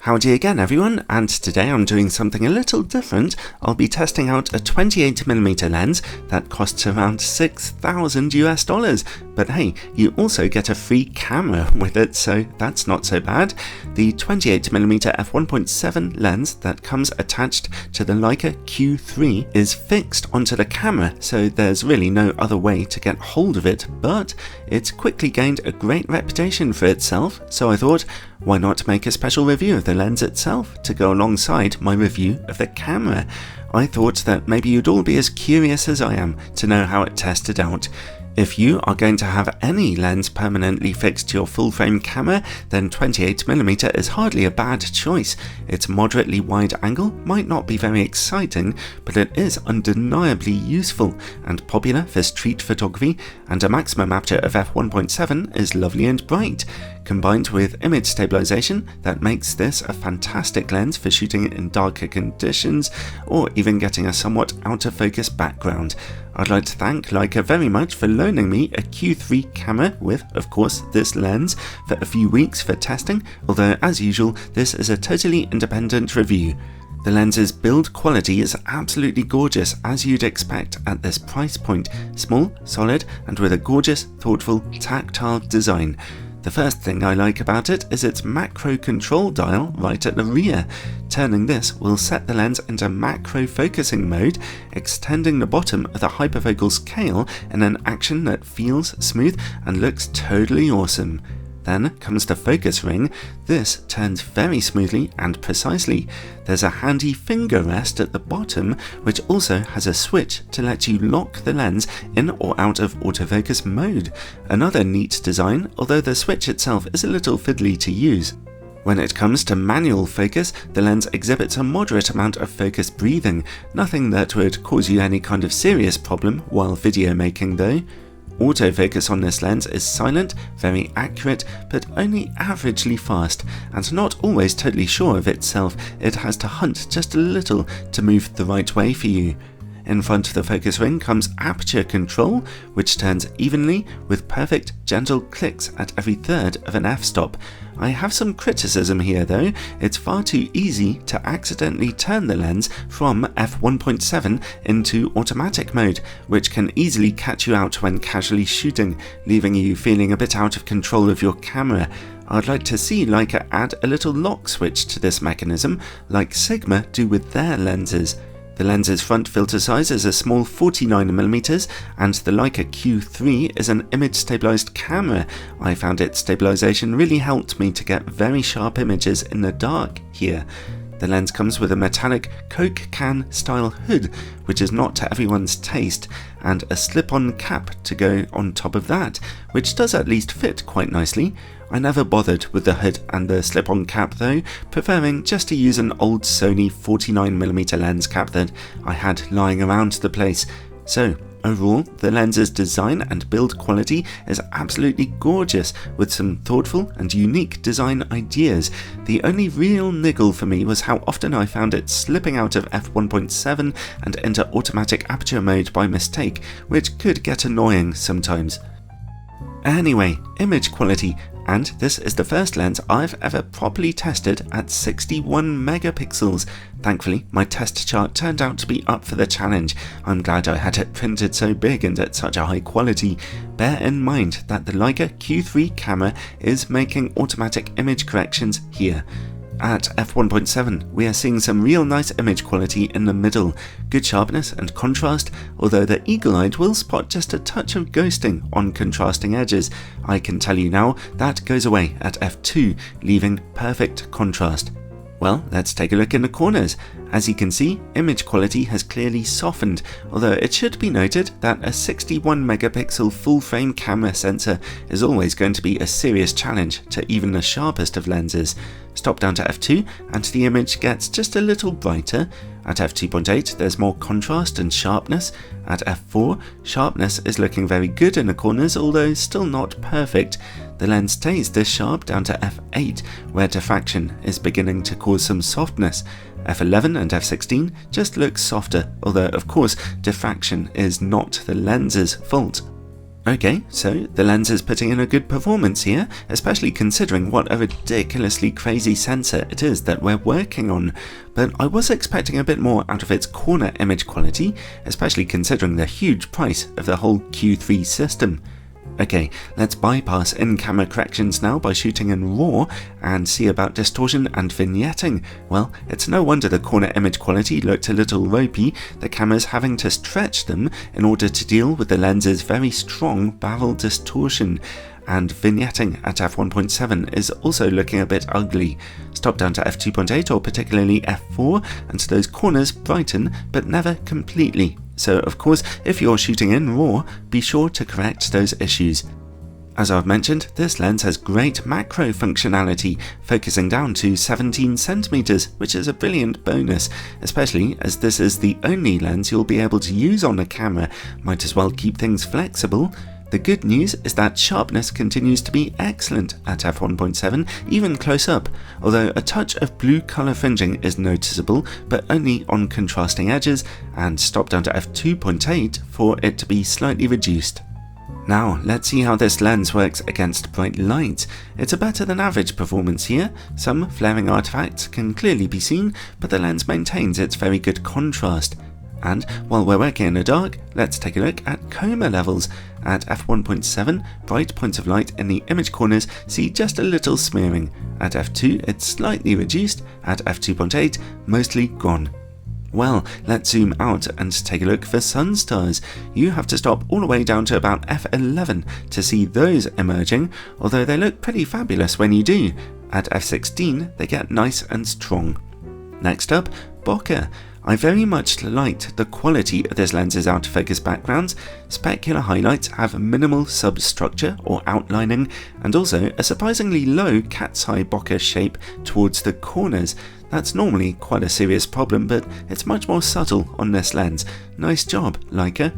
Howdy again everyone, and today I'm doing something a little different. I'll be testing out a 28mm lens that costs around $6,000 but hey, you also get a free camera with it, so that's not so bad. The 28mm f1.7 lens that comes attached to the Leica Q3 is fixed onto the camera, so there's really no other way to get hold of it, but it's quickly gained a great reputation for itself, so I thought, why not make a special review of the lens itself to go alongside my review of the camera? I thought that maybe you'd all be as curious as I am to know how it tested out. If you are going to have any lens permanently fixed to your full-frame camera, then 28mm is hardly a bad choice. Its moderately wide angle might not be very exciting, but it is undeniably useful and popular for street photography, and a maximum aperture of f1.7 is lovely and bright. Combined with image stabilization, that makes this a fantastic lens for shooting in darker conditions or even getting a somewhat out of focus background. I'd like to thank Leica very much for loaning me a Q3 camera with, of course, this lens for a few weeks for testing, although as usual this is a totally independent review. The lens's build quality is absolutely gorgeous, as you'd expect at this price point, small, solid and with a gorgeous, thoughtful, tactile design. The first thing I like about it is its macro control dial right at the rear. Turning this will set the lens into macro focusing mode, extending the bottom of the hyperfocal scale in an action that feels smooth and looks totally awesome. Then comes the focus ring. This turns very smoothly and precisely. There's a handy finger rest at the bottom, which also has a switch to let you lock the lens in or out of autofocus mode. Another neat design, although the switch itself is a little fiddly to use. When it comes to manual focus, the lens exhibits a moderate amount of focus breathing, nothing that would cause you any kind of serious problem while video making though. Autofocus on this lens is silent, very accurate, but only averagely fast, and not always totally sure of itself. It has to hunt just a little to move the right way for you. In front of the focus ring comes aperture control, which turns evenly with perfect gentle clicks at every third of an f-stop. I have some criticism here though. It's far too easy to accidentally turn the lens from f1.7 into automatic mode, which can easily catch you out when casually shooting, leaving you feeling a bit out of control of your camera. I'd like to see Leica add a little lock switch to this mechanism, like Sigma do with their lenses. The lens's front filter size is a small 49mm, and the Leica Q3 is an image stabilized camera. I found its stabilization really helped me to get very sharp images in the dark here. The lens comes with a metallic Coke can style hood, which is not to everyone's taste, and a slip-on cap to go on top of that, which does at least fit quite nicely. I never bothered with the hood and the slip-on cap though, preferring just to use an old Sony 49mm lens cap that I had lying around the place. So overall, the lens's design and build quality is absolutely gorgeous, with some thoughtful and unique design ideas. The only real niggle for me was how often I found it slipping out of f1.7 and into automatic aperture mode by mistake, which could get annoying sometimes. Anyway, image quality, and this is the first lens I've ever properly tested at 61 megapixels. Thankfully, my test chart turned out to be up for the challenge. I'm glad I had it printed so big and at such a high quality. Bear in mind that the Leica Q3 camera is making automatic image corrections here. At f1.7, we are seeing some real nice image quality in the middle, good sharpness and contrast, although the eagle-eyed will spot just a touch of ghosting on contrasting edges. I can tell you now that goes away at f2, leaving perfect contrast. Well, let's take a look in the corners. As you can see, image quality has clearly softened, although it should be noted that a 61 megapixel full frame camera sensor is always going to be a serious challenge to even the sharpest of lenses. Stop down to f2 and the image gets just a little brighter. At f2.8 there's more contrast and sharpness. At f4, sharpness is looking very good in the corners, although still not perfect. The lens stays this sharp down to f8, where diffraction is beginning to cause some softness. f11 and f16 just look softer, although of course diffraction is not the lens's fault. Okay, so the lens is putting in a good performance here, especially considering what a ridiculously crazy sensor it is that we're working on. But I was expecting a bit more out of its corner image quality, especially considering the huge price of the whole Q3 system. Okay, let's bypass in-camera corrections now by shooting in RAW and see about distortion and vignetting. Well, it's no wonder the corner image quality looked a little ropey, the camera's having to stretch them in order to deal with the lens's very strong barrel distortion. And vignetting at f1.7 is also looking a bit ugly. Stop down to f2.8 or particularly f4 and so those corners brighten but never completely. So of course, if you're shooting in RAW, be sure to correct those issues. As I've mentioned, this lens has great macro functionality, focusing down to 17 centimeters, which is a brilliant bonus, especially as this is the only lens you'll be able to use on a camera. Might as well keep things flexible. The good news is that sharpness continues to be excellent at f1.7, even close up, although a touch of blue colour fringing is noticeable, but only on contrasting edges, and stop down to f2.8 for it to be slightly reduced. Now, let's see how this lens works against bright light. It's a better than average performance here. Some flaring artifacts can clearly be seen, but the lens maintains its very good contrast. And while we're working in the dark, let's take a look at coma levels. At f1.7, bright points of light in the image corners see just a little smearing. At f2, it's slightly reduced. At f2.8, mostly gone. Well, let's zoom out and take a look for sunstars. You have to stop all the way down to about f11 to see those emerging, although they look pretty fabulous when you do. At f16, they get nice and strong. Next up, bokeh. I very much liked the quality of this lens's out-of-focus backgrounds. Specular highlights have minimal substructure or outlining, and also a surprisingly low cat's eye bokeh shape towards the corners. That's normally quite a serious problem, but it's much more subtle on this lens. Nice job, Leica.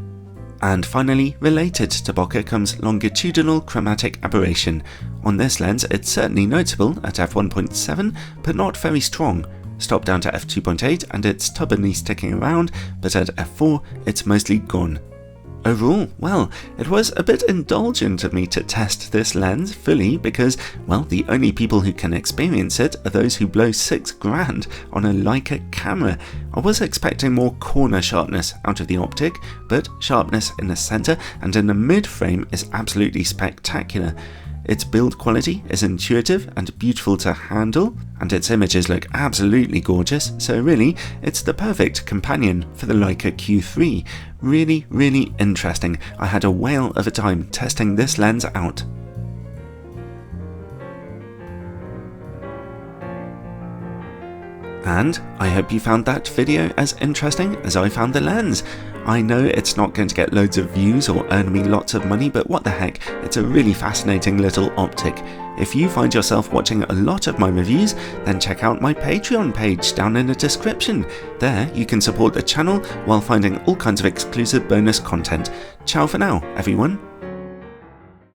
And finally, related to bokeh comes longitudinal chromatic aberration. On this lens, it's certainly notable at f1.7, but not very strong. Stop down to f2.8 and it's stubbornly sticking around, but at f4 it's mostly gone. Overall, well, it was a bit indulgent of me to test this lens fully because, well, the only people who can experience it are those who blow $6,000 on a Leica camera. I was expecting more corner sharpness out of the optic, but sharpness in the center and in the mid-frame is absolutely spectacular. Its build quality is intuitive and beautiful to handle, and its images look absolutely gorgeous, so really, it's the perfect companion for the Leica Q3. Really, really interesting. I had a whale of a time testing this lens out. And I hope you found that video as interesting as I found the lens. I know it's not going to get loads of views or earn me lots of money, but what the heck, it's a really fascinating little optic. If you find yourself watching a lot of my reviews, then check out my Patreon page down in the description. There you can support the channel while finding all kinds of exclusive bonus content. Ciao for now, everyone.